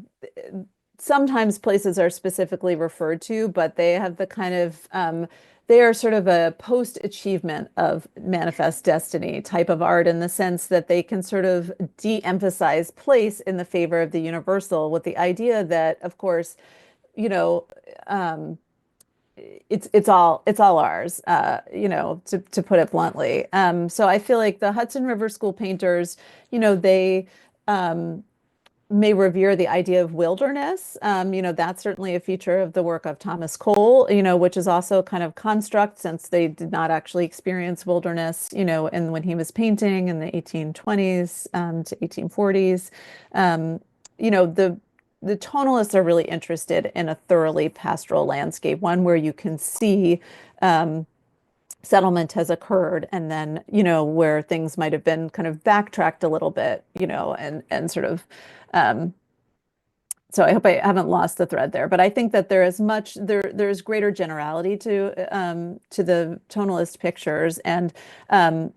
sometimes places are specifically referred to, but they have the kind of they are sort of a post-achievement of manifest destiny type of art in the sense that they can sort of de-emphasize place in the favor of the universal with the idea that, of course, you know, um, it's all ours, to put it bluntly. So I feel like the Hudson River School painters, they um, may revere the idea of wilderness. That's certainly a feature of the work of Thomas Cole, which is also kind of construct since they did not actually experience wilderness, and when he was painting in the 1820s to 1840s. Um, the tonalists are really interested in a thoroughly pastoral landscape, one where you can see settlement has occurred, and then, where things might have been kind of backtracked a little bit, and sort of, um, so I hope I haven't lost the thread there, but I think that there's greater generality to the tonalist pictures, and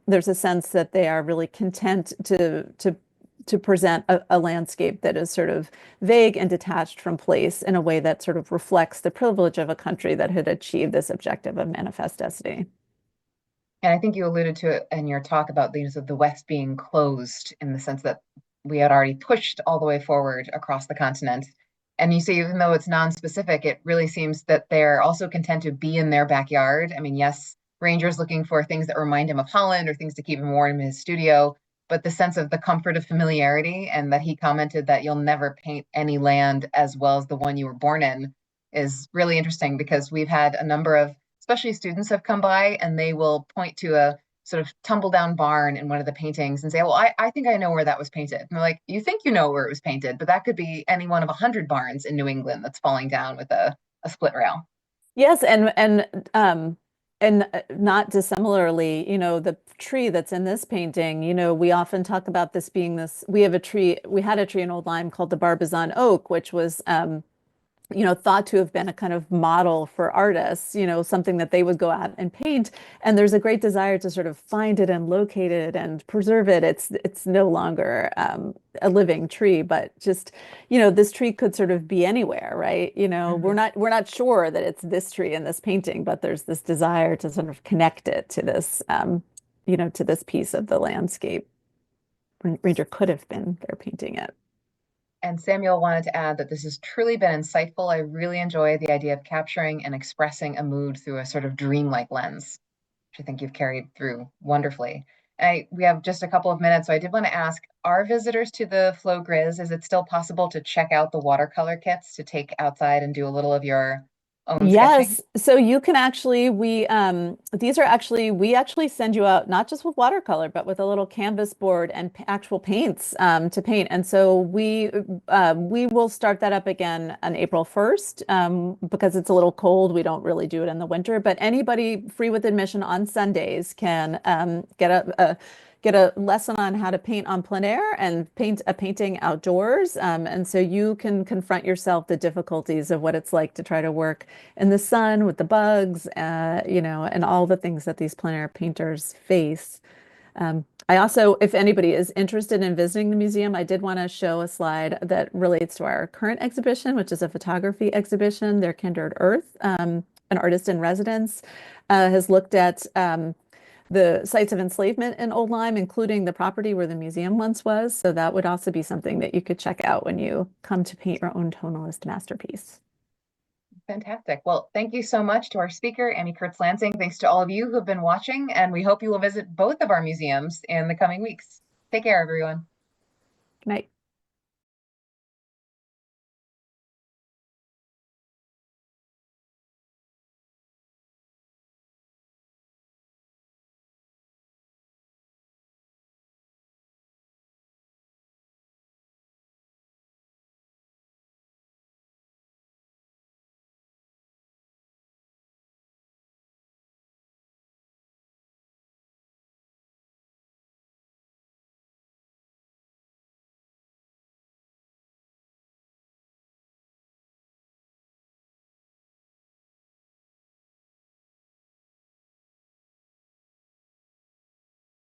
there's a sense that they are really content to present a landscape that is sort of vague and detached from place in a way that sort of reflects the privilege of a country that had achieved this objective of manifest destiny. And I think you alluded to it in your talk about the West being closed in the sense that we had already pushed all the way forward across the continent. And you see, even though it's non-specific, it really seems that they're also content to be in their backyard. I mean, yes, Ranger's looking for things that remind him of Holland or things to keep him warm in his studio, but the sense of the comfort of familiarity, and that he commented that you'll never paint any land as well as the one you were born in, is really interesting because we've had a number of, especially students, have come by and they will point to a sort of tumble down barn in one of the paintings and say, well, I think I know where that was painted. And they're like, you think you know where it was painted, but that could be any one of 100 barns in New England that's falling down with a split rail. Yes, and not dissimilarly, the tree that's in this painting, we often talk about this being this, we had a tree in Old Lyme called the Barbizon oak, which was thought to have been a kind of model for artists, something that they would go out and paint. And there's a great desire to sort of find it and locate it and preserve it. It's no longer a living tree, but just, this tree could sort of be anywhere, right? We're not sure that it's this tree in this painting, but there's this desire to sort of connect it to this, to this piece of the landscape. Ranger could have been there painting it. And Samuel wanted to add that this has truly been insightful. I really enjoy the idea of capturing and expressing a mood through a sort of dreamlike lens, which I think you've carried through wonderfully. We have just a couple of minutes, so I did want to ask, are visitors to the FloGris, is it still possible to check out the watercolor kits to take outside and do a little of your own sketching? Yes. So you can actually, we actually send you out not just with watercolor, but with a little canvas board and actual paints to paint. And so we will start that up again on April 1st because it's a little cold. We don't really do it in the winter, but anybody free with admission on Sundays can get a lesson on how to paint on plein air and paint a painting outdoors. And so you can confront yourself the difficulties of what it's like to try to work in the sun with the bugs, and all the things that these plein air painters face. I also, if anybody is interested in visiting the museum, I did want to show a slide that relates to our current exhibition, which is a photography exhibition, Their Kindred Earth. An artist in residence has looked at the sites of enslavement in Old Lyme, including the property where the museum once was. So that would also be something that you could check out when you come to paint your own tonalist masterpiece. Fantastic. Well, thank you so much to our speaker, Amy Kurtz Lansing. Thanks to all of you who have been watching, and we hope you will visit both of our museums in the coming weeks. Take care, everyone. Good night.